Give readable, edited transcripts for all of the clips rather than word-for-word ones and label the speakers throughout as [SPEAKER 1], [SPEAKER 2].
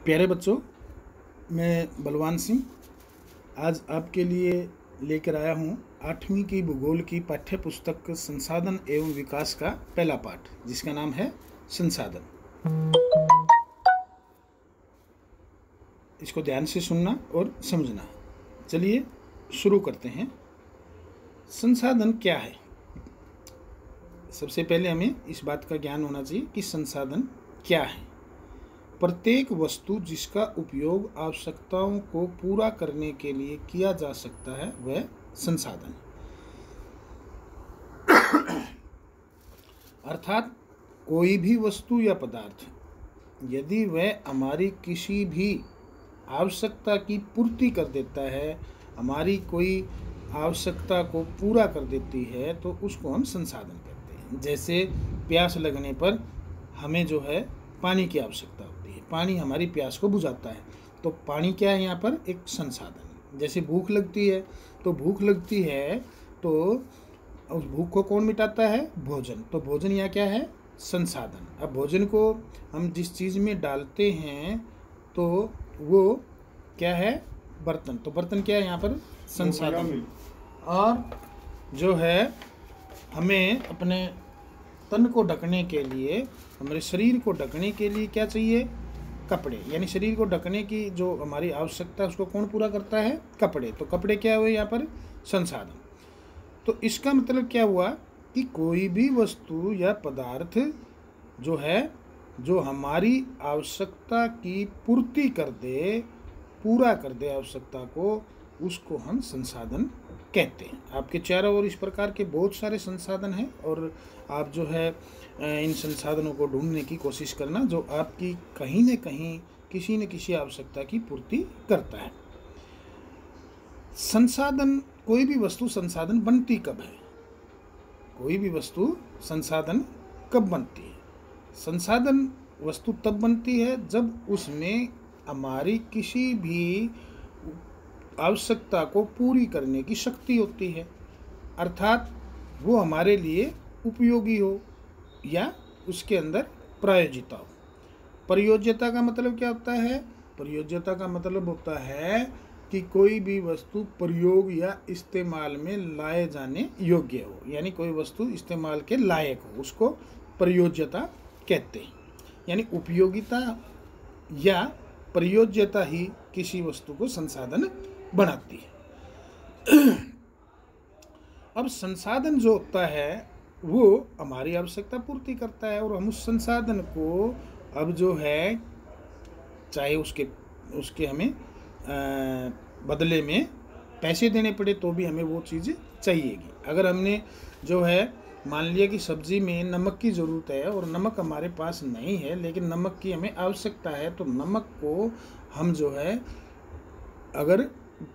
[SPEAKER 1] प्यारे बच्चों, मैं बलवान सिंह आज आपके लिए लेकर आया हूँ 8वीं की भूगोल की पाठ्य पुस्तक संसाधन एवं विकास का पहला पाठ, जिसका नाम है संसाधन। इसको ध्यान से सुनना और समझना। चलिए शुरू करते हैं। संसाधन क्या है? सबसे पहले हमें इस बात का ज्ञान होना चाहिए कि संसाधन क्या है। प्रत्येक वस्तु जिसका उपयोग आवश्यकताओं को पूरा करने के लिए किया जा सकता है वह संसाधन है। अर्थात कोई भी वस्तु या पदार्थ यदि वह हमारी किसी भी आवश्यकता की पूर्ति कर देता है, हमारी कोई आवश्यकता को पूरा कर देती है, तो उसको हम संसाधन कहते हैं। जैसे प्यास लगने पर हमें जो है पानी की आवश्यकता होती है, पानी हमारी प्यास को बुझाता है, तो पानी क्या है? यहाँ पर एक संसाधन। जैसे भूख लगती है, तो भूख लगती है तो उस भूख को कौन मिटाता है? भोजन। तो भोजन यहाँ क्या है? संसाधन। अब भोजन को हम जिस चीज़ में डालते हैं तो वो क्या है? बर्तन। तो बर्तन क्या है? यहाँ पर संसाधन। और जो है हमें अपने तन को ढकने के लिए, हमारे शरीर को ढकने के लिए क्या चाहिए? कपड़े। यानी शरीर को ढकने की जो हमारी आवश्यकता है उसको कौन पूरा करता है? कपड़े। तो कपड़े क्या हुए यहाँ पर? संसाधन। तो इसका मतलब क्या हुआ कि कोई भी वस्तु या पदार्थ जो है, जो हमारी आवश्यकता की पूर्ति कर दे, पूरा कर दे आवश्यकता को, उसको हम संसाधन कहते हैं। आपके चारों ओर इस प्रकार के बहुत सारे संसाधन हैं और आप जो है इन संसाधनों को ढूंढने की कोशिश करना जो आपकी कहीं न कहीं किसी न किसी आवश्यकता की पूर्ति करता है। संसाधन, कोई भी वस्तु संसाधन बनती कब है? कोई भी वस्तु संसाधन कब बनती है? संसाधन वस्तु तब बनती है जब उसमें हमारी किसी भी आवश्यकता को पूरी करने की शक्ति होती है, अर्थात वो हमारे लिए उपयोगी हो या उसके अंदर प्रयोज्यता हो। प्रयोज्यता का मतलब क्या होता है? प्रयोज्यता का मतलब होता है कि कोई भी वस्तु प्रयोग या इस्तेमाल में लाए जाने योग्य हो, यानी कोई वस्तु इस्तेमाल के लायक हो, उसको प्रयोज्यता कहते हैं। यानी उपयोगिता या प्रयोज्यता ही किसी वस्तु को संसाधन बनाती है। अब संसाधन जो होता है वो हमारी आवश्यकता पूर्ति करता है और हम उस संसाधन को अब जो है चाहे उसके हमें बदले में पैसे देने पड़े तो भी हमें वो चीज़ चाहिएगी। अगर हमने जो है मान लिया कि सब्जी में नमक की ज़रूरत है और नमक हमारे पास नहीं है, लेकिन नमक की हमें आवश्यकता है, तो नमक को हम जो है अगर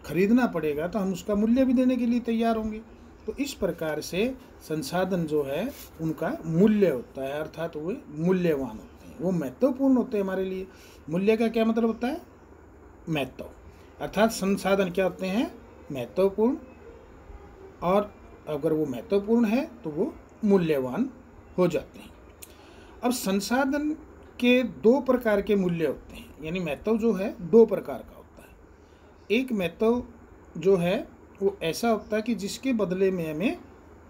[SPEAKER 1] खरीदना पड़ेगा तो हम उसका मूल्य भी देने के लिए तैयार होंगे। तो इस प्रकार से संसाधन जो है उनका मूल्य होता है, अर्थात वो मूल्यवान होते हैं, वो महत्वपूर्ण होते हैं हमारे लिए। मूल्य का क्या मतलब होता है? महत्व। अर्थात संसाधन क्या होते हैं? महत्वपूर्ण, और अगर वो महत्वपूर्ण है तो वो मूल्यवान हो जाते हैं। अब संसाधन के दो प्रकार के मूल्य होते हैं, यानी महत्व जो है दो प्रकार का होता है। एक महत्व जो है वो ऐसा होता है कि जिसके बदले में हमें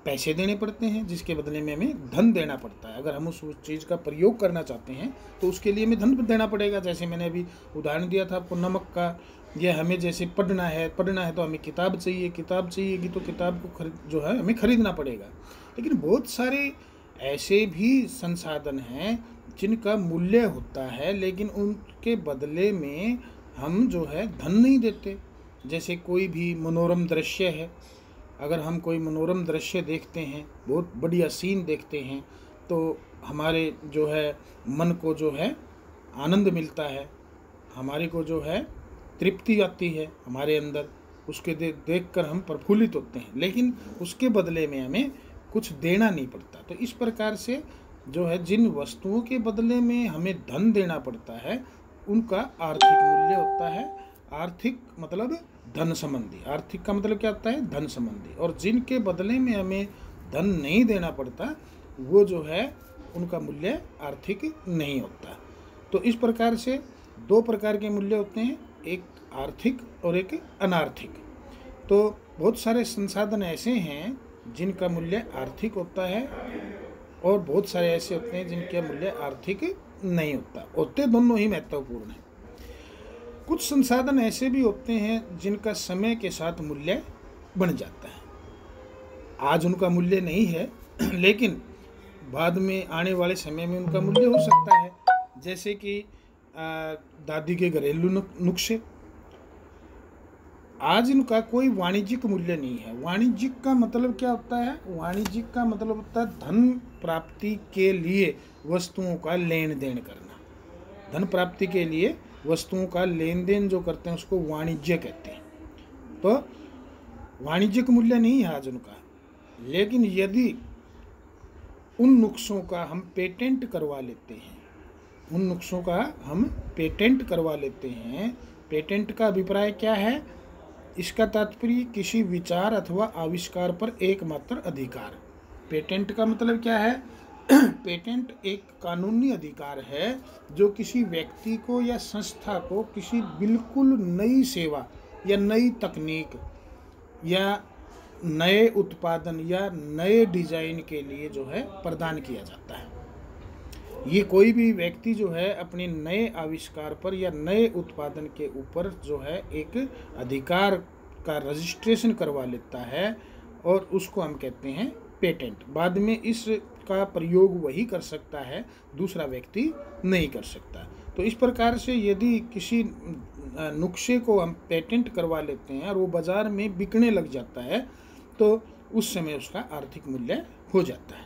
[SPEAKER 1] पैसे देने पड़ते हैं, जिसके बदले में हमें धन देना पड़ता है। अगर हम उस चीज़ का प्रयोग करना चाहते हैं तो उसके लिए हमें धन देना पड़ेगा। जैसे मैंने अभी उदाहरण दिया था आपको नमक का, यह हमें जैसे पढ़ना है तो हमें किताब चाहिए, किताब चाहिएगी तो किताब को जो है हमें खरीदना पड़ेगा। लेकिन बहुत सारे ऐसे भी संसाधन हैं जिनका मूल्य होता है, लेकिन उनके बदले में हम जो है धन नहीं देते। जैसे कोई भी मनोरम दृश्य है, अगर हम कोई मनोरम दृश्य देखते हैं, बहुत बढ़िया सीन देखते हैं, तो हमारे जो है मन को जो है आनंद मिलता है, हमारे को जो है तृप्ति आती है हमारे अंदर, उसके देख कर हम प्रफुल्लित होते हैं, लेकिन उसके बदले में हमें कुछ देना नहीं पड़ता। तो इस प्रकार से जो है जिन वस्तुओं के बदले में हमें धन देना पड़ता है उनका आर्थिक मूल्य होता है। आर्थिक मतलब धन संबंधी, आर्थिक का मतलब क्या होता है? धन संबंधी। और जिनके बदले में हमें धन नहीं देना पड़ता वो जो है उनका मूल्य आर्थिक नहीं होता। तो इस प्रकार से दो प्रकार के मूल्य होते हैं, एक आर्थिक और एक अनार्थिक। तो बहुत सारे संसाधन ऐसे हैं जिनका मूल्य आर्थिक होता है और बहुत सारे ऐसे होते हैं जिनका मूल्य आर्थिक नहीं होता, होते दोनों ही महत्वपूर्ण हैं। कुछ संसाधन ऐसे भी होते हैं जिनका समय के साथ मूल्य बढ़ जाता है। आज उनका मूल्य नहीं है लेकिन बाद में आने वाले समय में उनका मूल्य हो सकता है। जैसे कि दादी के घरेलू नुस्खे, आज इनका कोई वाणिज्यिक मूल्य नहीं है। वाणिज्यिक का मतलब क्या होता है? वाणिज्यिक का मतलब होता है धन प्राप्ति के लिए वस्तुओं का लेन देन करना। धन प्राप्ति के लिए वस्तुओं का लेन देन जो करते हैं उसको वाणिज्य कहते हैं। तो वाणिज्यिक मूल्य नहीं है आज उनका। लेकिन यदि उन नुस्खों का हम पेटेंट करवा लेते हैं, उन नुस्खों का हम पेटेंट करवा लेते हैं, पेटेंट का अभिप्राय क्या है? इसका तात्पर्य किसी विचार अथवा आविष्कार पर एकमात्र अधिकार। पेटेंट का मतलब क्या है? पेटेंट एक कानूनी अधिकार है जो किसी व्यक्ति को या संस्था को किसी बिल्कुल नई सेवा या नई तकनीक या नए उत्पादन या नए डिजाइन के लिए जो है प्रदान किया जाता है। ये कोई भी व्यक्ति जो है अपने नए आविष्कार पर या नए उत्पादन के ऊपर जो है एक अधिकार का रजिस्ट्रेशन करवा लेता है और उसको हम कहते हैं पेटेंट। बाद में इसका प्रयोग वही कर सकता है, दूसरा व्यक्ति नहीं कर सकता। तो इस प्रकार से यदि किसी नुस्खे को हम पेटेंट करवा लेते हैं और वो बाज़ार में बिकने लग जाता है तो उस समय उसका आर्थिक मूल्य हो जाता है।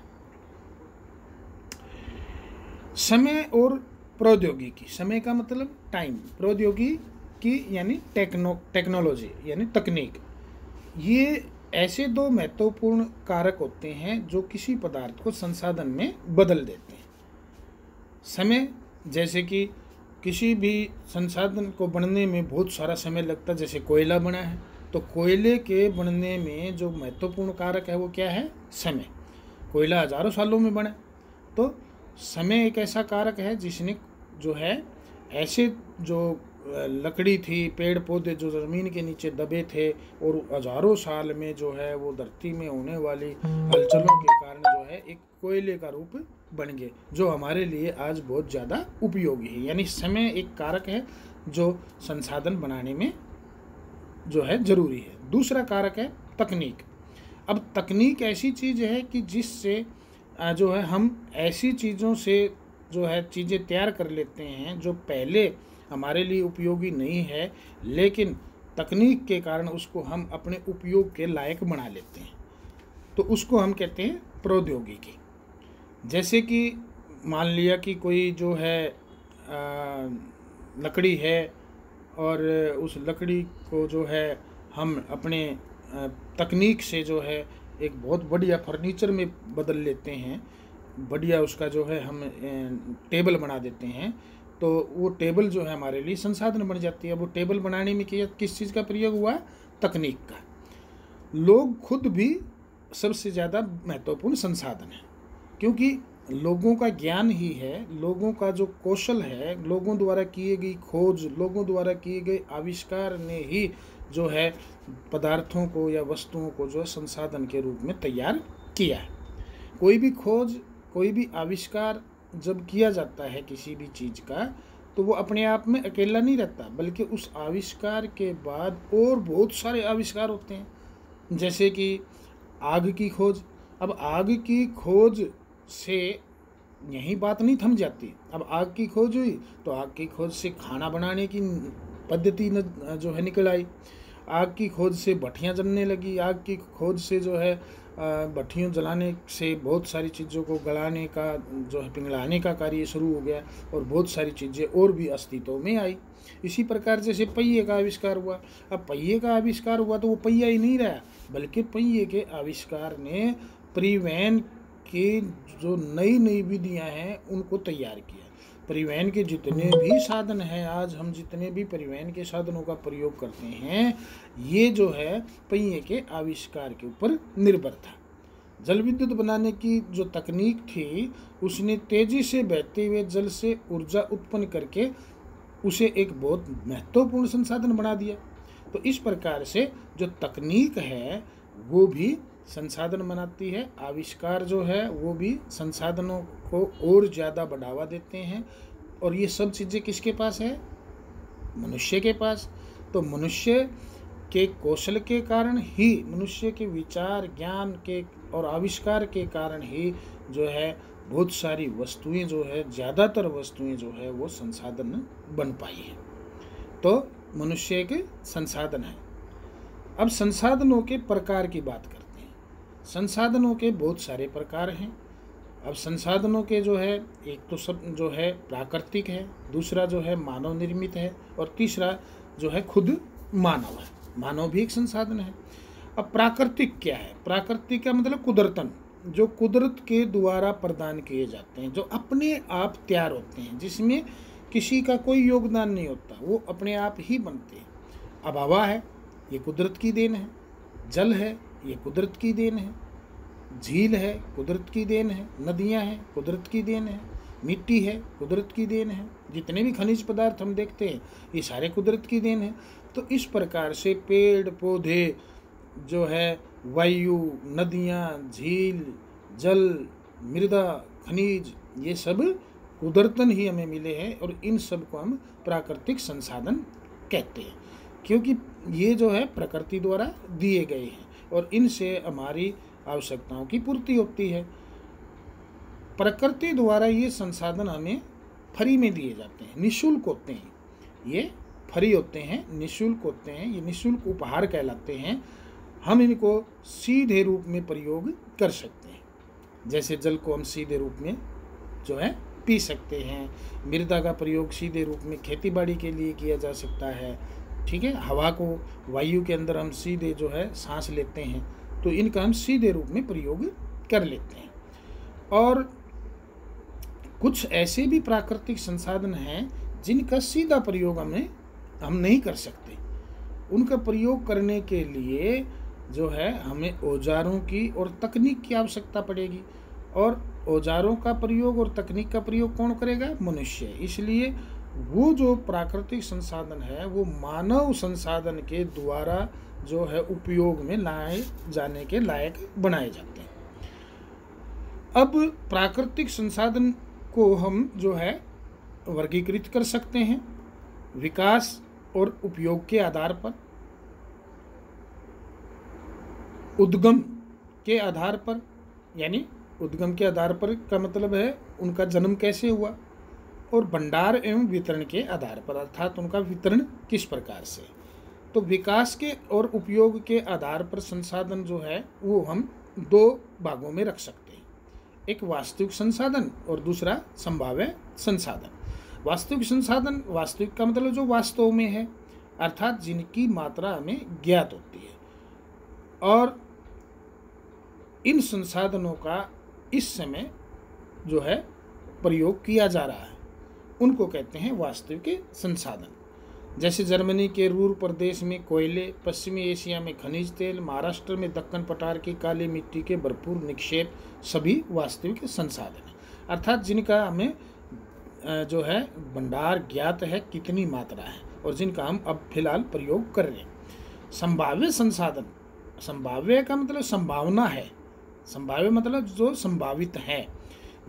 [SPEAKER 1] समय और प्रौद्योगिकी, समय का मतलब टाइम, प्रौद्योगिकी यानी टेक्नोलॉजी यानी तकनीक, ये ऐसे दो महत्वपूर्ण कारक होते हैं जो किसी पदार्थ को संसाधन में बदल देते हैं। समय, जैसे कि किसी भी संसाधन को बनने में बहुत सारा समय लगता है, जैसे कोयला बना है तो कोयले के बनने में जो महत्वपूर्ण कारक है वो क्या है? समय। कोयला हजारों सालों में बना। तो समय एक ऐसा कारक है जिसने जो है ऐसे जो लकड़ी थी, पेड़ पौधे जो ज़मीन के नीचे दबे थे और हजारों साल में जो है वो धरती में होने वाली हलचलों के कारण जो है एक कोयले का रूप बन गए, जो हमारे लिए आज बहुत ज़्यादा उपयोगी है। यानी समय एक कारक है जो संसाधन बनाने में जो है ज़रूरी है। दूसरा कारक है तकनीक। अब तकनीक ऐसी चीज़ है कि जिससे जो है हम ऐसी चीज़ों से जो है चीज़ें तैयार कर लेते हैं जो पहले हमारे लिए उपयोगी नहीं है, लेकिन तकनीक के कारण उसको हम अपने उपयोग के लायक बना लेते हैं। तो उसको हम कहते हैं प्रौद्योगिकी। जैसे कि मान लिया कि कोई जो है लकड़ी है और उस लकड़ी को जो है हम अपने तकनीक से जो है एक बहुत बढ़िया फर्नीचर में बदल लेते हैं, बढ़िया उसका जो है हम टेबल बना देते हैं, तो वो टेबल जो है हमारे लिए संसाधन बन जाती है। वो टेबल बनाने में किस चीज़ का प्रयोग हुआ? तकनीक का। लोग खुद भी सबसे ज़्यादा महत्वपूर्ण संसाधन है, क्योंकि लोगों का ज्ञान ही है, लोगों का जो कौशल है, लोगों द्वारा किए गई खोज, लोगों द्वारा किए गए आविष्कार ने ही जो है पदार्थों को या वस्तुओं को जो संसाधन के रूप में तैयार किया है। कोई भी खोज, कोई भी आविष्कार जब किया जाता है किसी भी चीज़ का, तो वो अपने आप में अकेला नहीं रहता, बल्कि उस आविष्कार के बाद और बहुत सारे आविष्कार होते हैं। जैसे कि आग की खोज। अब आग की खोज से यही बात नहीं थम जाती। अब आग की खोज हुई तो आग की खोज से खाना बनाने की पद्धति जो है निकल आई। आग की खोज से भट्टियाँ जलने लगी। आग की खोज से जो है भट्टियों जलाने से बहुत सारी चीज़ों को गलाने का जो है पिघलाने का कार्य शुरू हो गया और बहुत सारी चीज़ें और भी अस्तित्व में आई। इसी प्रकार जैसे पहिए का आविष्कार हुआ। अब पहिए का आविष्कार हुआ तो वो पहिया ही नहीं रहा, बल्कि पहिए के आविष्कार ने परिवहन की जो नई नई विधियाँ हैं उनको तैयार किया। परिवहन के जितने भी साधन हैं, आज हम जितने भी परिवहन के साधनों का प्रयोग करते हैं, ये जो है पहिए के आविष्कार के ऊपर निर्भर था। जल विद्युत बनाने की जो तकनीक थी, उसने तेजी से बहते हुए जल से ऊर्जा उत्पन्न करके उसे एक बहुत महत्वपूर्ण संसाधन बना दिया। तो इस प्रकार से जो तकनीक है वो भी संसाधन बनाती है, आविष्कार जो है वो भी संसाधनों को और ज़्यादा बढ़ावा देते हैं। और ये सब चीज़ें किसके पास है? मनुष्य के पास। तो मनुष्य के कौशल के कारण ही, मनुष्य के विचार ज्ञान के और आविष्कार के कारण ही जो है बहुत सारी वस्तुएं जो है, ज़्यादातर वस्तुएं जो है वो संसाधन बन पाई है। तो मनुष्य के संसाधन है। अब संसाधनों के प्रकार की बात करते हैं। संसाधनों के बहुत सारे प्रकार हैं। अब संसाधनों के जो है, एक तो सब जो है प्राकृतिक है, दूसरा जो है मानव निर्मित है, और तीसरा जो है खुद मानव है। मानव भी एक संसाधन है। अब प्राकृतिक क्या है? प्राकृतिक का मतलब कुदरतन, जो कुदरत के द्वारा प्रदान किए जाते हैं, जो अपने आप तैयार होते हैं, जिसमें किसी का कोई योगदान नहीं होता, वो अपने आप ही बनते हैं। अब हवा है, ये कुदरत की देन है। जल है, ये कुदरत की देन है। झील है, कुदरत की देन है। नदियाँ हैं, कुदरत की देन है। मिट्टी है, कुदरत की देन है। जितने भी खनिज पदार्थ हम देखते हैं ये सारे कुदरत की देन है। तो इस प्रकार से पेड़ पौधे जो है, वायु, नदियाँ, झील, जल, मृदा, खनिज, ये सब कुदरतन ही हमें मिले हैं, और इन सब को हम प्राकृतिक संसाधन कहते हैं, क्योंकि ये जो है प्रकृति द्वारा दिए गए हैं और इनसे हमारी आवश्यकताओं की पूर्ति होती है। प्रकृति द्वारा ये संसाधन हमें फ्री में दिए जाते हैं, निःशुल्क होते हैं। ये फ्री होते हैं, निःशुल्क होते हैं, ये निःशुल्क उपहार कहलाते हैं। हम इनको सीधे रूप में प्रयोग कर सकते हैं। जैसे जल को हम सीधे रूप में जो है पी सकते हैं। मृदा का प्रयोग सीधे रूप में खेतीबाड़ी के लिए किया जा सकता है। ठीक है, हवा को वायु के अंदर हम सीधे जो है सांस लेते हैं, तो इनका हम सीधे रूप में प्रयोग कर लेते हैं। और कुछ ऐसे भी प्राकृतिक संसाधन हैं जिनका सीधा प्रयोग हम नहीं कर सकते। उनका प्रयोग करने के लिए जो है हमें औजारों की और तकनीक की आवश्यकता पड़ेगी, और औजारों का प्रयोग और तकनीक का प्रयोग कौन करेगा? मनुष्य। इसलिए वो जो प्राकृतिक संसाधन है वो मानव संसाधन के द्वारा जो है उपयोग में लाए जाने के लायक बनाए जाते हैं। अब प्राकृतिक संसाधन को हम जो है वर्गीकृत कर सकते हैं विकास और उपयोग के आधार पर, उद्गम के आधार पर। यानी उद्गम के आधार पर का मतलब है उनका जन्म कैसे हुआ, और भंडार एवं वितरण के आधार पर, अर्थात उनका वितरण किस प्रकार से। तो विकास के और उपयोग के आधार पर संसाधन जो है वो हम दो भागों में रख सकते हैं, एक वास्तविक संसाधन और दूसरा संभाव्य संसाधन। वास्तविक संसाधन, वास्तविक का मतलब जो वास्तव में है, अर्थात जिनकी मात्रा हमें ज्ञात होती है, और इन संसाधनों का इस समय जो है प्रयोग किया जा रहा है, उनको कहते हैं वास्तविक संसाधन। जैसे जर्मनी के रूर प्रदेश में कोयले, पश्चिमी एशिया में खनिज तेल, महाराष्ट्र में दक्कन पठार की काली मिट्टी के भरपूर निक्षेप, सभी वास्तविक संसाधन हैं, अर्थात जिनका हमें जो है भंडार ज्ञात है, कितनी मात्रा है, और जिनका हम अब फिलहाल प्रयोग कर रहे हैं। संभाव्य संसाधन, संभाव्य का मतलब संभावना है, संभाव्य मतलब जो संभावित है,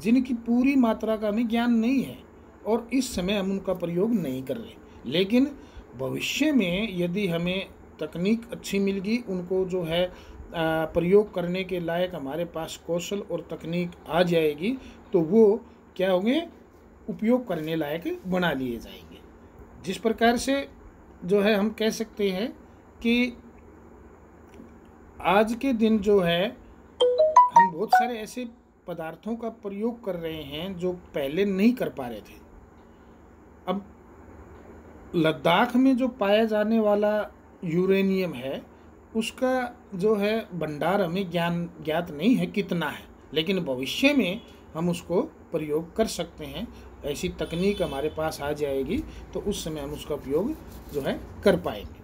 [SPEAKER 1] जिनकी पूरी मात्रा का हमें ज्ञान नहीं है और इस समय हम उनका प्रयोग नहीं कर रहे, लेकिन भविष्य में यदि हमें तकनीक अच्छी मिल गई, उनको जो है प्रयोग करने के लायक हमारे पास कौशल और तकनीक आ जाएगी, तो वो क्या होंगे? उपयोग करने लायक बना लिए जाएंगे। जिस प्रकार से जो है हम कह सकते हैं कि आज के दिन जो है हम बहुत सारे ऐसे पदार्थों का प्रयोग कर रहे हैं जो पहले नहीं कर पा रहे थे। अब लद्दाख में जो पाया जाने वाला यूरेनियम है, उसका जो है भंडार हमें ज्ञात नहीं है कितना है, लेकिन भविष्य में हम उसको प्रयोग कर सकते हैं। ऐसी तकनीक हमारे पास आ जाएगी तो उस समय हम उसका उपयोग जो है कर पाएंगे।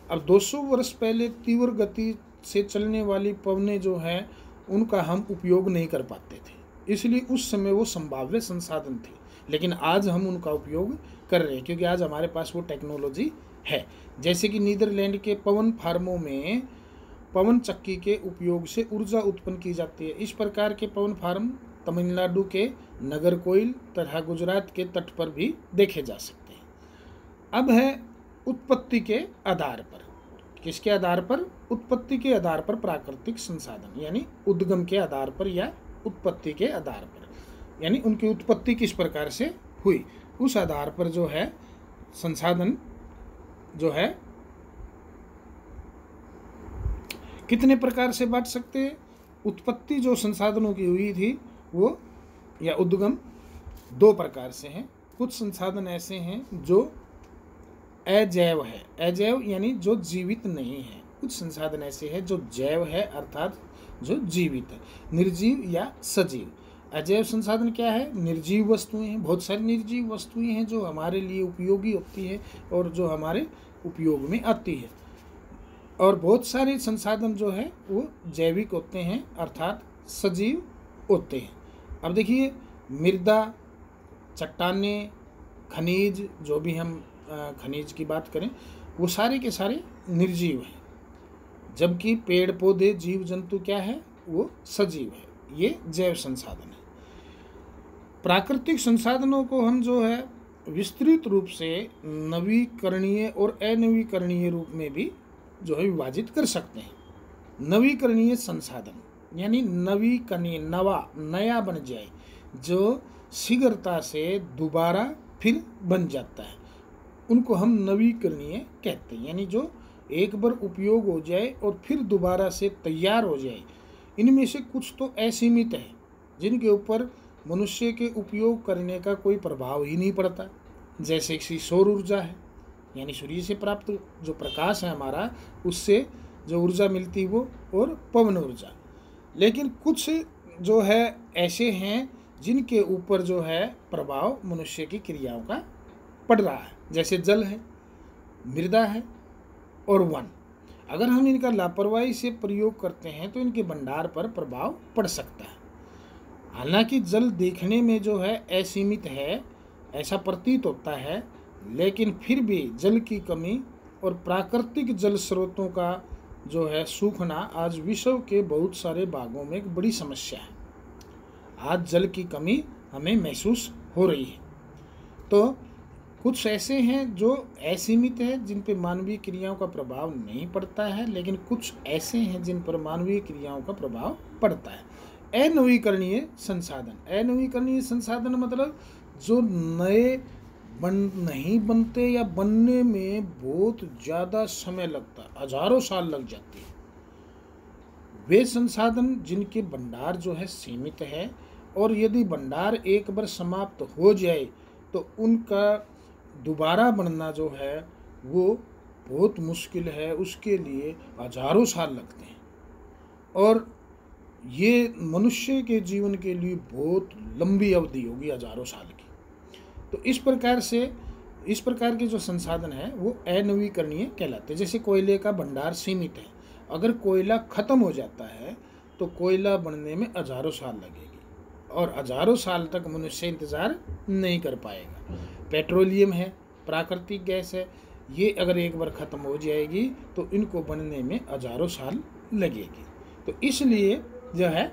[SPEAKER 1] अब 200 वर्ष पहले तीव्र गति से चलने वाली पवनें जो हैं उनका हम उपयोग नहीं कर पाते थे, इसलिए उस समय वो संभाव्य संसाधन थे। लेकिन आज हम उनका उपयोग कर रहे हैं क्योंकि आज हमारे पास वो टेक्नोलॉजी है। जैसे कि नीदरलैंड के पवन फार्मों में पवन चक्की के उपयोग से ऊर्जा उत्पन्न की जाती है। इस प्रकार के पवन फार्म तमिलनाडु के नागरकोइल तथा गुजरात के तट पर भी देखे जा सकते हैं। अब है उत्पत्ति के आधार पर। किसके आधार पर? उत्पत्ति के आधार पर प्राकृतिक संसाधन, यानी उद्गम के आधार पर या उत्पत्ति के आधार पर, यानी उनकी उत्पत्ति किस प्रकार से हुई उस आधार पर जो है संसाधन जो है कितने प्रकार से बांट सकते हैं। उत्पत्ति जो संसाधनों की हुई थी वो या उद्गम दो प्रकार से हैं। कुछ संसाधन ऐसे हैं जो अजैव है, अजैव यानी जो जीवित नहीं है। कुछ संसाधन ऐसे हैं जो जैव है अर्थात जो जीवित है, निर्जीव या सजीव। अजैव संसाधन क्या है? निर्जीव वस्तुएं हैं। बहुत सारी निर्जीव वस्तुएं हैं जो हमारे लिए उपयोगी होती है और जो हमारे उपयोग में आती है, और बहुत सारे संसाधन जो है वो जैविक होते हैं अर्थात सजीव होते हैं। अब देखिए, मृदा, चट्टानें, खनिज, जो भी हम खनिज की बात करें वो सारे के सारे निर्जीव हैं, जबकि पेड़ पौधे जीव जंतु क्या है? वो सजीव है। ये जैव संसाधन है। प्राकृतिक संसाधनों को हम जो है विस्तृत रूप से नवीकरणीय और अनवीकरणीय रूप में भी जो है विभाजित कर सकते हैं। नवीकरणीय संसाधन यानी नवीकरणीय, नया बन जाए, जो शीघ्रता से दोबारा फिर बन जाता है, उनको हम नवीकरणीय कहते हैं। यानी जो एक बार उपयोग हो जाए और फिर दोबारा से तैयार हो जाए। इनमें से कुछ तो असीमित है जिनके ऊपर मनुष्य के उपयोग करने का कोई प्रभाव ही नहीं पड़ता, जैसे कि सौर ऊर्जा है, यानी सूर्य से प्राप्त जो प्रकाश है हमारा, उससे जो ऊर्जा मिलती है वो, और पवन ऊर्जा। लेकिन कुछ जो है ऐसे हैं जिनके ऊपर जो है प्रभाव मनुष्य की क्रियाओं का पड़ रहा है, जैसे जल है, मृदा है और वन। अगर हम इनका लापरवाही से प्रयोग करते हैं तो इनके भंडार पर प्रभाव पड़ सकता है। हालांकि जल देखने में जो है असीमित है ऐसा प्रतीत होता है, लेकिन फिर भी जल की कमी और प्राकृतिक जल स्रोतों का जो है सूखना आज विश्व के बहुत सारे भागों में एक बड़ी समस्या है। आज जल की कमी हमें महसूस हो रही है। तो कुछ ऐसे हैं जो असीमित है जिन पर मानवीय क्रियाओं का प्रभाव नहीं पड़ता है, लेकिन कुछ ऐसे हैं जिन पर मानवीय क्रियाओं का प्रभाव पड़ता है। अनवीकरणीय संसाधन, अनवीकरणीय संसाधन मतलब जो नए नहीं बनते या बनने में बहुत ज़्यादा समय लगता है, हजारों साल लग जाती है। वे संसाधन जिनके भंडार जो है सीमित है, और यदि भंडार एक बार समाप्त हो जाए तो उनका दोबारा बनना जो है वो बहुत मुश्किल है, उसके लिए हजारों साल लगते हैं, और ये मनुष्य के जीवन के लिए बहुत लंबी अवधि होगी, हजारों साल की। तो इस प्रकार के जो संसाधन है वो अनवीकरणीय कहलाते हैं। जैसे कोयले का भंडार सीमित है, अगर कोयला खत्म हो जाता है तो कोयला बनने में हजारों साल लगेगी, और हजारों साल तक मनुष्य इंतज़ार नहीं कर पाएगा। पेट्रोलियम है, प्राकृतिक गैस है, ये अगर एक बार ख़त्म हो जाएगी तो इनको बनने में हजारों साल लगेगी। तो इसलिए जो है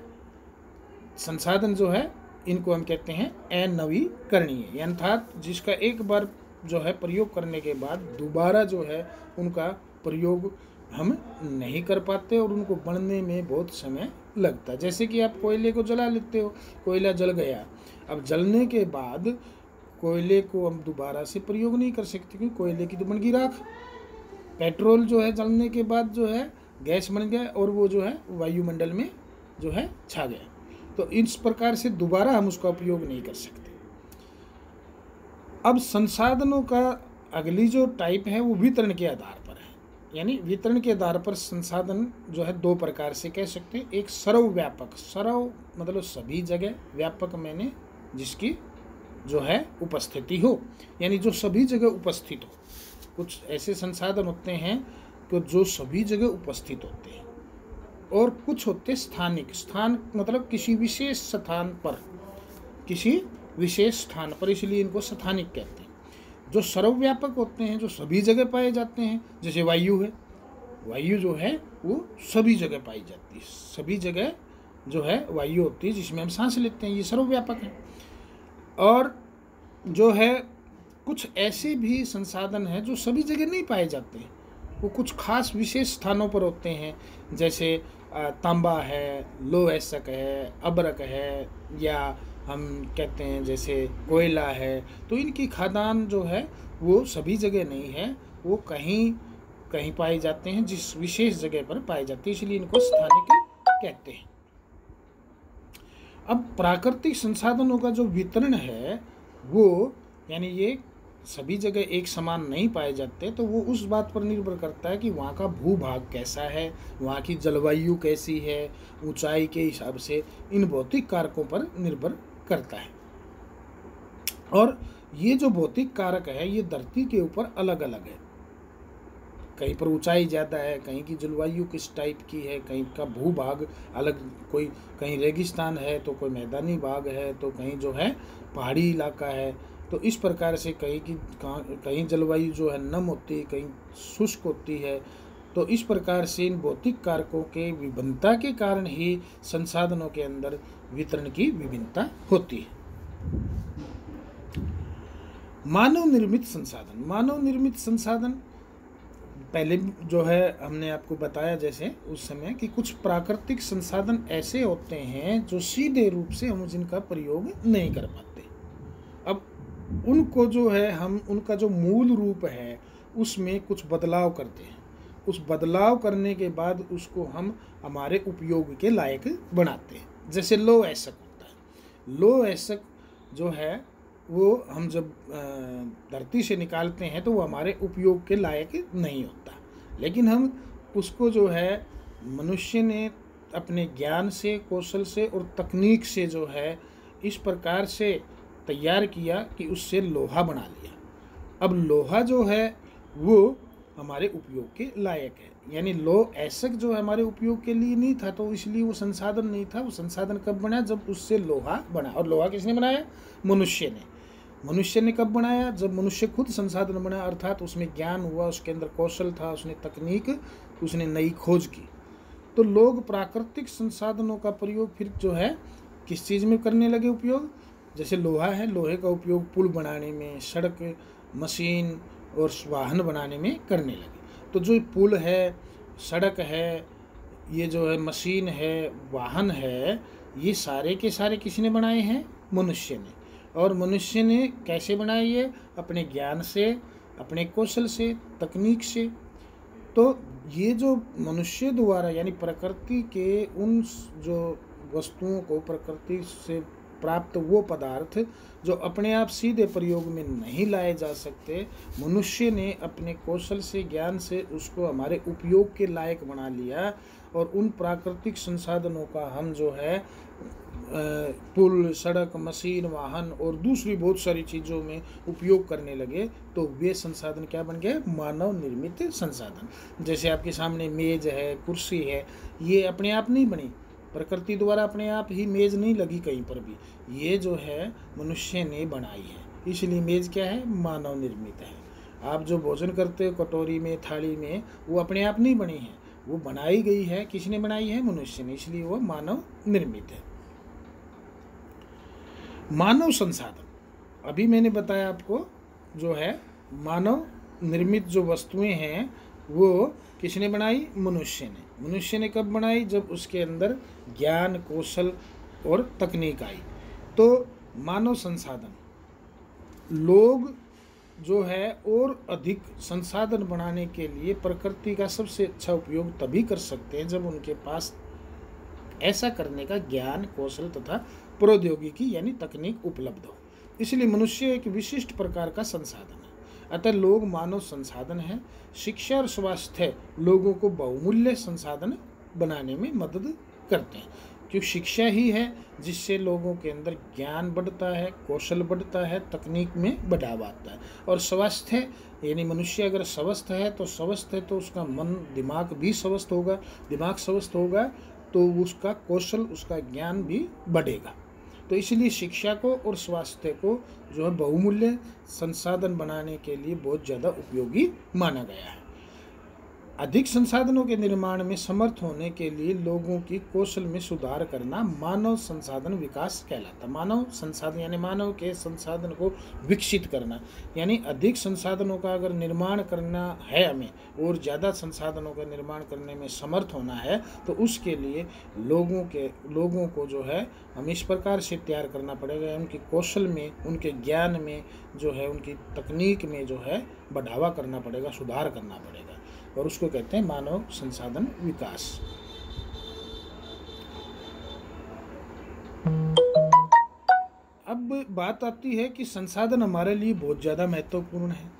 [SPEAKER 1] संसाधन जो है इनको हम कहते हैं अनवीकरणीय, अर्थात जिसका एक बार जो है प्रयोग करने के बाद दोबारा जो है उनका प्रयोग हम नहीं कर पाते और उनको बनने में बहुत समय लगता है। जैसे कि आप कोयले को जला लेते हो, कोयला जल गया, अब जलने के बाद कोयले को हम दोबारा से प्रयोग नहीं कर सकते क्योंकि कोयले की तो बन गई राख। पेट्रोल जो है जलने के बाद जो है गैस बन गया और वो जो है वायुमंडल में जो है छा गया, तो इस प्रकार से दोबारा हम उसका उपयोग नहीं कर सकते। अब संसाधनों का अगली जो टाइप है वो वितरण के आधार पर है, यानी वितरण के आधार पर संसाधन जो है दो प्रकार से कह सकते हैं। एक सर्वव्यापक, सर्व मतलब सभी जगह, व्यापक मैंने जिसकी जो है उपस्थिति हो, यानी जो सभी जगह उपस्थित हो। कुछ ऐसे संसाधन होते हैं कि जो सभी जगह उपस्थित होते हैं, और कुछ होते स्थानिक, स्थान मतलब किसी विशेष स्थान पर किसी विशेष स्थान पर, इसलिए इनको स्थानिक कहते हैं। जो सर्वव्यापक होते हैं, जो सभी जगह पाए जाते हैं, जैसे वायु है, वायु जो है वो सभी जगह पाई जाती है, सभी जगह जो है वायु होती है जिसमें हम सांस लेते हैं, ये सर्वव्यापक है। और जो है कुछ ऐसे भी संसाधन हैं जो सभी जगह नहीं पाए जाते हैं, वो कुछ खास विशेष स्थानों पर होते हैं, जैसे तांबा है, लोह ऐसक है, अबरक है, या हम कहते हैं जैसे कोयला है। तो इनकी खादान जो है वो सभी जगह नहीं है, वो कहीं कहीं पाए जाते हैं, जिस विशेष जगह पर पाए जाते हैं, इसलिए इनको स्थानिक कहते हैं। अब प्राकृतिक संसाधनों का जो वितरण है वो, यानी ये सभी जगह एक समान नहीं पाए जाते, तो वो उस बात पर निर्भर करता है कि वहाँ का भूभाग कैसा है, वहाँ की जलवायु कैसी है, ऊंचाई के हिसाब से इन भौतिक कारकों पर निर्भर करता है। और ये जो भौतिक कारक है ये धरती के ऊपर अलग अलग है, कहीं पर ऊंचाई ज़्यादा है, कहीं की जलवायु किस टाइप की है, कहीं का भूभाग अलग, कोई कहीं रेगिस्तान है तो कोई मैदानी भाग है, तो कहीं जो है पहाड़ी इलाका है। तो इस प्रकार से कहीं जलवायु जो है नम होती है, कहीं शुष्क होती है। तो इस प्रकार से इन भौतिक कारकों के विभिन्नता के कारण ही संसाधनों के अंदर वितरण की विभिन्नता होती है। मानव निर्मित संसाधन, मानव निर्मित संसाधन पहले जो है हमने आपको बताया जैसे उस समय कि कुछ प्राकृतिक संसाधन ऐसे होते हैं जो सीधे रूप से हम जिनका प्रयोग नहीं कर पाते। अब उनको जो है हम उनका जो मूल रूप है उसमें कुछ बदलाव करते हैं, उस बदलाव करने के बाद उसको हम हमारे उपयोग के लायक बनाते हैं। जैसे लोह ऐसक होता है, लोह ऐसक जो है वो हम जब धरती से निकालते हैं तो वो हमारे उपयोग के लायक नहीं होता, लेकिन हम उसको जो है मनुष्य ने अपने ज्ञान से, कौशल से और तकनीक से जो है इस प्रकार से तैयार किया कि उससे लोहा बना लिया। अब लोहा जो है वो हमारे उपयोग के लायक है, यानी लोह ऐसक जो हमारे उपयोग के लिए नहीं था तो इसलिए वो संसाधन नहीं था। वो संसाधन कब बना? जब उससे लोहा बना। और लोहा किसने बनाया? मनुष्य ने। मनुष्य ने कब बनाया? जब मनुष्य खुद संसाधन बना, अर्थात उसमें ज्ञान हुआ, उसके अंदर कौशल था, उसने तकनीक, उसने नई खोज की। तो लोग प्राकृतिक संसाधनों का प्रयोग फिर जो है किस चीज़ में करने लगे उपयोग? जैसे लोहा है, लोहे का उपयोग पुल बनाने में, सड़क, मशीन और वाहन बनाने में करने लगे। तो जो पुल है, सड़क है, ये जो है मशीन है, वाहन है, ये सारे के सारे किसने बनाए हैं? मनुष्य ने। और मनुष्य ने कैसे बनाए? ये अपने ज्ञान से, अपने कौशल से, तकनीक से। तो ये जो मनुष्य द्वारा यानी प्रकृति के उन जो वस्तुओं को, प्रकृति से प्राप्त वो पदार्थ जो अपने आप सीधे प्रयोग में नहीं लाए जा सकते, मनुष्य ने अपने कौशल से, ज्ञान से उसको हमारे उपयोग के लायक बना लिया। और उन प्राकृतिक संसाधनों का हम जो है पुल, सड़क, मशीन, वाहन और दूसरी बहुत सारी चीज़ों में उपयोग करने लगे। तो वे संसाधन क्या बन गए? मानव निर्मित संसाधन। जैसे आपके सामने मेज है, कुर्सी है, ये अपने आप नहीं बनी, प्रकृति द्वारा अपने आप ही मेज नहीं लगी कहीं पर भी, ये जो है मनुष्य ने बनाई है। इसलिए मेज क्या है? मानव निर्मित है। आप जो भोजन करते हो कटोरी में, थाली में, वो अपने आप नहीं बनी है, वो बनाई गई है। किसने बनाई है? मनुष्य ने, इसलिए वो मानव निर्मित है। मानव संसाधन, अभी मैंने बताया आपको जो है मानव निर्मित जो वस्तुएं हैं वो किसने बनाई? मनुष्य ने। मनुष्य ने कब बनाई? जब उसके अंदर ज्ञान, कौशल और तकनीक आई। तो मानव संसाधन, लोग जो है और अधिक संसाधन बनाने के लिए प्रकृति का सबसे अच्छा उपयोग तभी कर सकते हैं जब उनके पास ऐसा करने का ज्ञान, कौशल तथा प्रौद्योगिकी यानी तकनीक उपलब्ध हो। इसलिए मनुष्य एक विशिष्ट प्रकार का संसाधन है। अतः लोग मानव संसाधन है। शिक्षा और स्वास्थ्य लोगों को बहुमूल्य संसाधन बनाने में मदद करते हैं, क्योंकि शिक्षा ही है जिससे लोगों के अंदर ज्ञान बढ़ता है, कौशल बढ़ता है, तकनीक में बढ़ावा आता है। और स्वास्थ्य यानी मनुष्य अगर स्वस्थ है तो स्वस्थ है तो उसका मन, दिमाग भी स्वस्थ होगा। दिमाग स्वस्थ होगा तो उसका कौशल, उसका ज्ञान भी बढ़ेगा। तो इसलिए शिक्षा को और स्वास्थ्य को जो है बहुमूल्य संसाधन बनाने के लिए बहुत ज़्यादा उपयोगी माना गया है। अधिक संसाधनों के निर्माण में समर्थ होने के लिए लोगों की कौशल में सुधार करना मानव संसाधन विकास कहलाता है। मानव संसाधन यानी मानव के संसाधन को विकसित करना, यानी अधिक संसाधनों का अगर निर्माण करना है हमें और ज़्यादा संसाधनों का निर्माण करने में समर्थ होना है, तो उसके लिए लोगों को जो है हमें इस प्रकार से तैयार करना पड़ेगा, उनके कौशल में, उनके ज्ञान में जो है, उनकी तकनीक में जो है बढ़ावा करना पड़ेगा, सुधार करना पड़ेगा, और उसको कहते हैं मानव संसाधन विकास। अब बात आती है कि संसाधन हमारे लिए बहुत ज़्यादा महत्वपूर्ण है।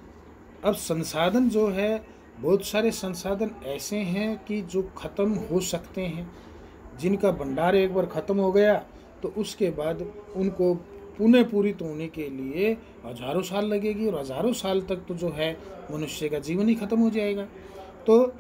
[SPEAKER 1] अब संसाधन जो है, बहुत सारे संसाधन ऐसे हैं कि जो ख़त्म हो सकते हैं, जिनका भंडार एक बार ख़त्म हो गया तो उसके बाद उनको पुनः पूरित होने के लिए हजारों साल लगेगी, और हजारों साल तक तो जो है मनुष्य का जीवन ही खत्म हो जाएगा। तो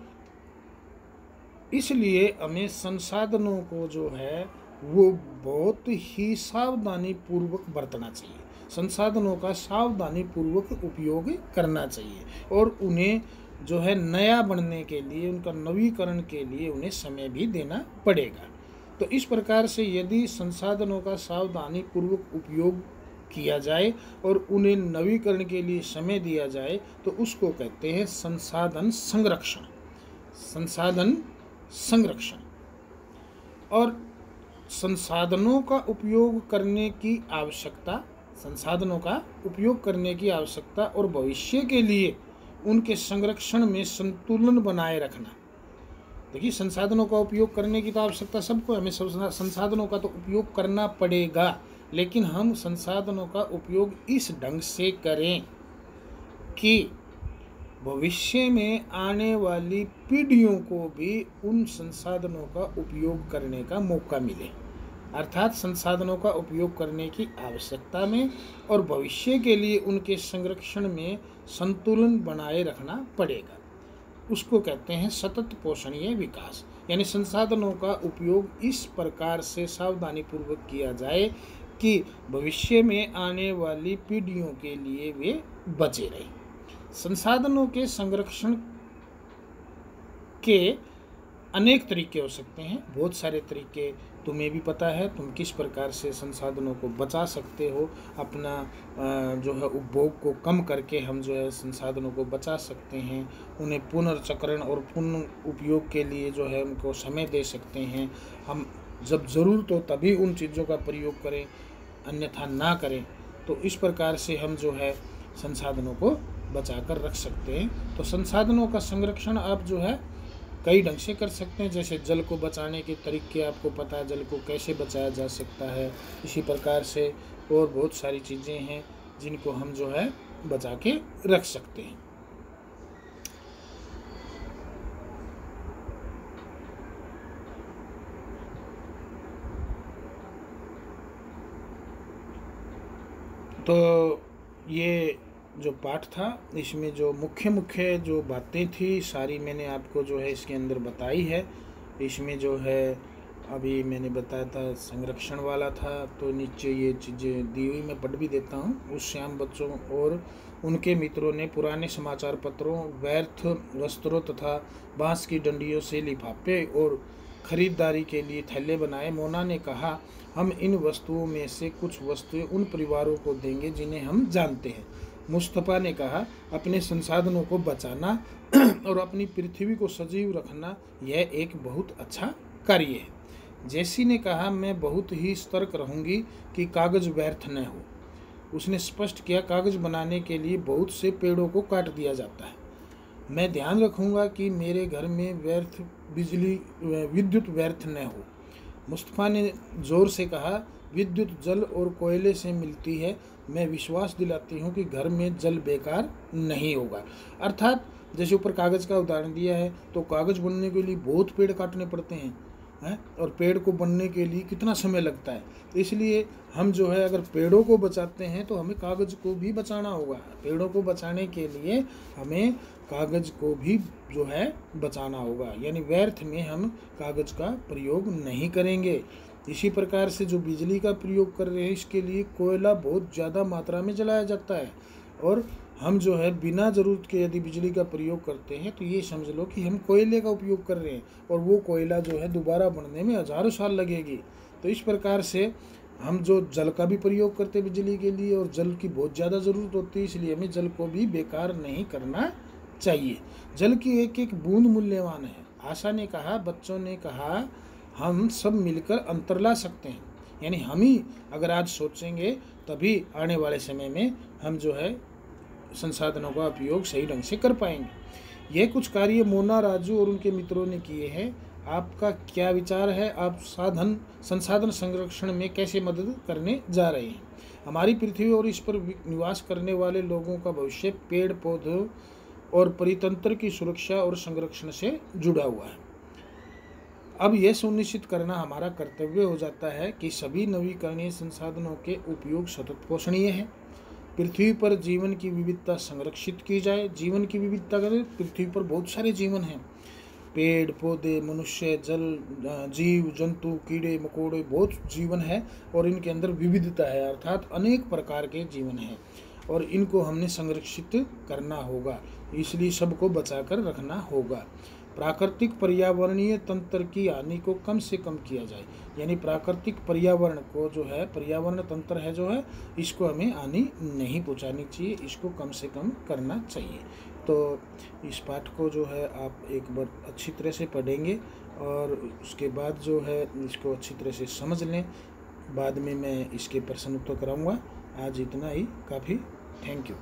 [SPEAKER 1] इसलिए हमें संसाधनों को जो है वो बहुत ही सावधानी पूर्वक बरतना चाहिए, संसाधनों का सावधानी पूर्वक उपयोग करना चाहिए, और उन्हें जो है नया बनने के लिए, उनका नवीकरण के लिए उन्हें समय भी देना पड़ेगा। तो इस प्रकार से यदि संसाधनों का सावधानी पूर्वक उपयोग किया जाए और उन्हें नवीकरण के लिए समय दिया जाए, तो उसको कहते हैं संसाधन संरक्षण। संसाधन संरक्षण। और संसाधनों का उपयोग करने की आवश्यकता, संसाधनों का उपयोग करने की आवश्यकता और भविष्य के लिए उनके संरक्षण में संतुलन बनाए रखना। देखिए, संसाधनों का उपयोग करने की तो आवश्यकता सबको, हमें संसाधनों का तो उपयोग करना पड़ेगा, लेकिन हम संसाधनों का उपयोग इस ढंग से करें कि भविष्य में आने वाली पीढ़ियों को भी उन संसाधनों का उपयोग करने का मौका मिले। अर्थात संसाधनों का उपयोग करने की आवश्यकता में और भविष्य के लिए उनके संरक्षण में संतुलन बनाए रखना पड़ेगा। उसको कहते हैं सतत पोषणीय विकास। यानी संसाधनों का उपयोग इस प्रकार से सावधानी पूर्वक किया जाए कि भविष्य में आने वाली पीढ़ियों के लिए वे बचे रहें। संसाधनों के संरक्षण के अनेक तरीके हो सकते हैं, बहुत सारे तरीके तुम्हें भी पता है। तुम किस प्रकार से संसाधनों को बचा सकते हो, अपना जो है उपभोग को कम करके हम जो है संसाधनों को बचा सकते हैं, उन्हें पुनर्चक्रण और पुनः उपयोग के लिए जो है उनको समय दे सकते हैं। हम जब ज़रूरत हो तभी उन चीज़ों का प्रयोग करें, अन्यथा ना करें। तो इस प्रकार से हम जो है संसाधनों को बचा कर रख सकते हैं। तो संसाधनों का संरक्षण आप जो है कई ढंग से कर सकते हैं। जैसे जल को बचाने के तरीके आपको पता है, जल को कैसे बचाया जा सकता है। इसी प्रकार से और बहुत सारी चीज़ें हैं जिनको हम जो है बचा के रख सकते हैं। तो ये जो पाठ था, इसमें जो मुख्य जो बातें थी सारी मैंने आपको जो है इसके अंदर बताई है। इसमें जो है अभी मैंने बताया था संरक्षण वाला था, तो नीचे ये चीज़ें दी हुई मैं पढ़ भी देता हूँ। उस श्याम बच्चों और उनके मित्रों ने पुराने समाचार पत्रों, व्यर्थ वस्त्रों तथा बांस की डंडियों से लिफाफे और खरीदारी के लिए थैले बनाए। मोना ने कहा, हम इन वस्तुओं में से कुछ वस्तुएं उन परिवारों को देंगे जिन्हें हम जानते हैं। मुस्तफ़ा ने कहा, अपने संसाधनों को बचाना और अपनी पृथ्वी को सजीव रखना यह एक बहुत अच्छा कार्य है। जैसी ने कहा, मैं बहुत ही सतर्क रहूंगी कि कागज़ व्यर्थ न हो। उसने स्पष्ट किया, कागज़ बनाने के लिए बहुत से पेड़ों को काट दिया जाता है। मैं ध्यान रखूंगा कि मेरे घर में विद्युत व्यर्थ न हो। मुस्तफ़ा ने ज़ोर से कहा, विद्युत जल और कोयले से मिलती है। मैं विश्वास दिलाती हूँ कि घर में जल बेकार नहीं होगा। अर्थात जैसे ऊपर कागज़ का उदाहरण दिया है, तो कागज़ बनने के लिए बहुत पेड़ काटने पड़ते हैं, है, और पेड़ को बनने के लिए कितना समय लगता है। इसलिए हम जो है अगर पेड़ों को बचाते हैं तो हमें कागज़ को भी बचाना होगा। पेड़ों को बचाने के लिए हमें कागज़ को भी जो है बचाना होगा, यानी व्यर्थ में हम कागज़ का प्रयोग नहीं करेंगे। इसी प्रकार से जो बिजली का प्रयोग कर रहे हैं, इसके लिए कोयला बहुत ज़्यादा मात्रा में जलाया जाता है, और हम जो है बिना ज़रूरत के यदि बिजली का प्रयोग करते हैं तो ये समझ लो कि हम कोयले का उपयोग कर रहे हैं, और वो कोयला जो है दोबारा बनने में हज़ारों साल लगेगी। तो इस प्रकार से हम जो जल का भी प्रयोग करते हैं बिजली के लिए, और जल की बहुत ज़्यादा ज़रूरत होती है, इसलिए हमें जल को भी बेकार नहीं करना चाहिए। जल की एक एक बूंद मूल्यवान है। आशा ने कहा, बच्चों ने कहा, हम सब मिलकर अंतर ला सकते हैं, यानी हम ही अगर आज सोचेंगे तभी आने वाले समय में हम जो है संसाधनों का उपयोग सही ढंग से कर पाएंगे। ये कुछ कार्य मोना, राजू और उनके मित्रों ने किए हैं। आपका क्या विचार है? आप संसाधन संरक्षण में कैसे मदद करने जा रहे हैं? हमारी पृथ्वी और इस पर निवास करने वाले लोगों का भविष्य पेड़ पौधों और परितंत्र की सुरक्षा और संरक्षण से जुड़ा हुआ है। अब यह सुनिश्चित करना हमारा कर्तव्य हो जाता है कि सभी नवीकरणीय संसाधनों के उपयोग सतत पोषणीय है। पृथ्वी पर जीवन की विविधता संरक्षित की जाए। जीवन की विविधता करें, पृथ्वी पर बहुत सारे जीवन हैं, पेड़ पौधे, मनुष्य, जल, जीव जंतु, कीड़े मकोड़े, बहुत जीवन है, और इनके अंदर विविधता है, अर्थात अनेक प्रकार के जीवन हैं, और इनको हमने संरक्षित करना होगा, इसलिए सबको बचाकर रखना होगा। प्राकृतिक पर्यावरणीय तंत्र की हानि को कम से कम किया जाए, यानी प्राकृतिक पर्यावरण को जो है, पर्यावरण तंत्र है जो है, इसको हमें हानि नहीं पहुंचानी चाहिए, इसको कम से कम करना चाहिए। तो इस पाठ को जो है आप एक बार अच्छी तरह से पढ़ेंगे, और उसके बाद जो है इसको अच्छी तरह से समझ लें। बाद में मैं इसके प्रश्न उत्तर कराऊंगा। आज इतना ही काफ़ी। Thank you.